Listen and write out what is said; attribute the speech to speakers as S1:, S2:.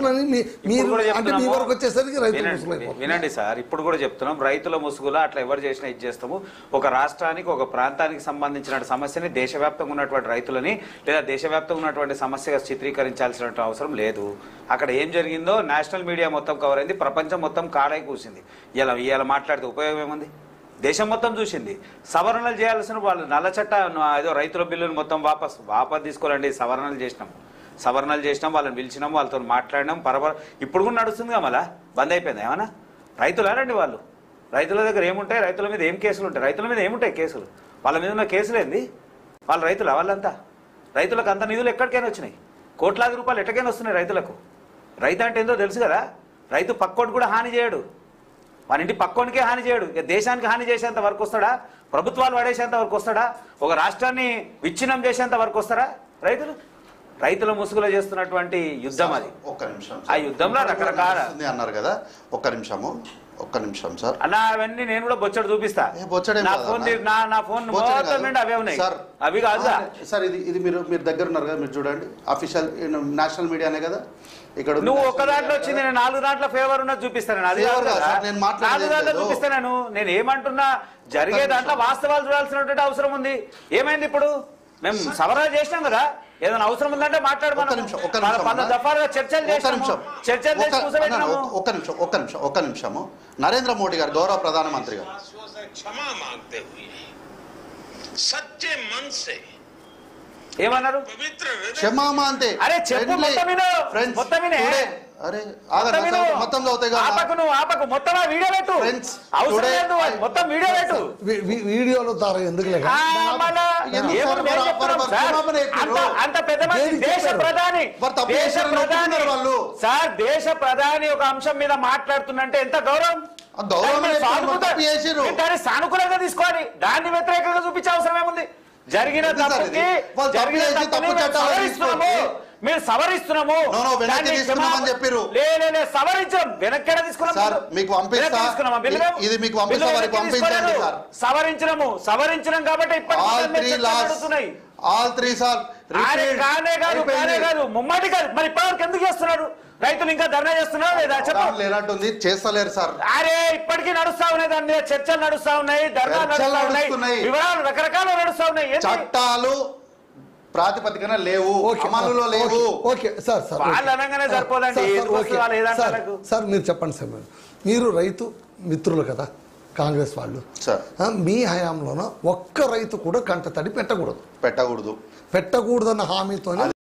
S1: ముసుగులని మీరు అంటే మీ వరకు వచ్చేసరికి రైతుల ముసుగు.
S2: వినండి సార్, ఇప్పుడు కూడా చెప్తున్నాం, రైతుల ముసుగులో అట్లా ఎవరు చేసినా ఇది చేస్తాము. ఒక రాష్ట్రానికి ఒక ప్రాంతానికి సంబంధించిన సమస్యని దేశవ్యాప్తంగా ఉన్నటువంటి రైతులని లేదా దేశవ్యాప్తంగా ఉన్నటువంటి సమస్యగా చిత్రీకరించాల్సిన అవసరం లేదు. అక్కడ ఏం జరిగిందో నేషనల్ మీడియా మొత్తం కవర్ అయింది, ప్రపంచం మొత్తం కాడై కూసింది. ఇలా మాట్లాడితే ఉపయోగం ఏముంది? దేశం మొత్తం చూసింది. సవరణలు చేయాల్సిన వాళ్ళు నల్ల చట్ట ఏదో రైతుల బిల్లును మొత్తం వాపస్ తీసుకోవాలండి. సవరణలు చేసినాం, వాళ్ళని పిలిచినాం, వాళ్ళతో మాట్లాడినాం. ఇప్పుడు కూడా నడుస్తుందిగా, మళ్ళా బంద్ అయిపోయింది. ఏమన్నా రైతులారండి వాళ్ళు? రైతుల దగ్గర ఏముంటాయి? రైతుల మీద ఏం కేసులు ఉంటాయి? రైతుల మీద ఏముంటాయి కేసులు? వాళ్ళ మీద ఉన్న కేసులు ఏంది? వాళ్ళు రైతులు వాళ్ళంతా. రైతులకు అంత నిధులు ఎక్కడికైనా వచ్చినాయి, కోట్లాది రూపాయలు ఎట్టకైనా వస్తున్నాయి రైతులకు. రైతు అంటే ఏందో తెలుసు కదా. రైతు పక్కోటి కూడా హాని చేయడు, మన ఇంటి పక్కోనికే హాని చేయడు. దేశానికి హాని చేసేంత వరకు వస్తాడా? ప్రభుత్వాలు పడేసేంత వరకు వస్తాడా? ఒక రాష్ట్రాన్ని విచ్ఛిన్నం చేసేంత వరకు వస్తారా రైతుల ముసుగులో చేస్తున్నటువంటి యుద్ధం అది.
S3: ఒక్క నిమిషం,
S2: ఆ యుద్ధంలో రకరకాల
S3: అన్నారు కదా. ఒక్క నిమిషం సార్
S2: అన్న, అవన్నీ నేను కూడా బొచ్చడు చూపిస్తా. నా ఫోన్ మొత్తం అవే ఉన్నాయి సార్, అవి కాదు
S3: సార్. ఇది మీరు దగ్గర ఉన్నారు కదా, మీరు చూడండి. అఫీషియల్ నేషనల్ మీడియానే కదా. ఇక్కడ
S2: నువ్వు ఒక్క దాంట్లో వచ్చింది, నేను 4 దాంట్లో ఫేవర్ ఉన్నది చూపిస్తాను. అది 4 దాంట్లో చూపిస్తాను. నేను ఏమంటున్నా, జరిగే దాంట్లో వాస్తవాలు చూడాల్సినటువంటి అవసరం ఉంది. ఏమైంది ఇప్పుడు? మేము సవరణ చేసినాం కదా, ఏదైనా అవసరం ఉందంటే మాట్లాడమని
S3: ఒక్క నిమిషము. నరేంద్ర మోడీ గారు, గౌరవ ప్రధానమంత్రి గారు,
S2: ఏమన్నారు?
S3: క్షమామాంతే.
S2: అరే చెప్పు,
S3: అరే మొత్తం
S2: మొత్తం వీడియో పెట్టు, మొత్తం వీడియో పెట్టు.
S1: వీడియోలో తార ఎందుకు
S2: అంత పెద్ద దేశ ప్రధాని ఒక అంశం మీద మాట్లాడుతుందంటే ఎంత గౌరవం. దాన్ని సానుకూలంగా తీసుకోవాలి, దాన్ని వ్యతిరేకంగా చూపించే అవసరం ఏముంది? జరిగిన తప్పుకి మీరు సవరిస్తున్నాము, సవరించడం వెనక్కి సవరించడం కాబట్టి కాదు ముమ్మటి కాదు. మరి ఇప్పటివరకు ఎందుకు చేస్తున్నారు? రైతులు ఇంకా ధర్నా చేస్తున్నారు లేదా?
S3: లేనట్టుంది, చేస్తలేరు సార్.
S2: అరే ఇప్పటికీ నడుస్తా ఉన్నాయి, దాని మీద చర్చలు నడుస్తా ఉన్నాయి, ధర్నా నడుస్తా ఉన్నాయి, వివరాలు రకరకాల నడుస్తా ఉన్నాయి.
S3: చట్టాలు ప్రాతిపదికన లేవు, అమలులో లేవు.
S1: ఓకే సార్,
S2: వాళ్ళు అనగానే సరిపోదండి.
S1: సార్ మీరు చెప్పండి సార్, మీరు రైతు మిత్రులు కదా కాంగ్రెస్ వాళ్ళు, మీ హయాంలోన ఒక్క రైతు కూడా కంట తడి పెట్టకూడదు అన్న హామీతోనే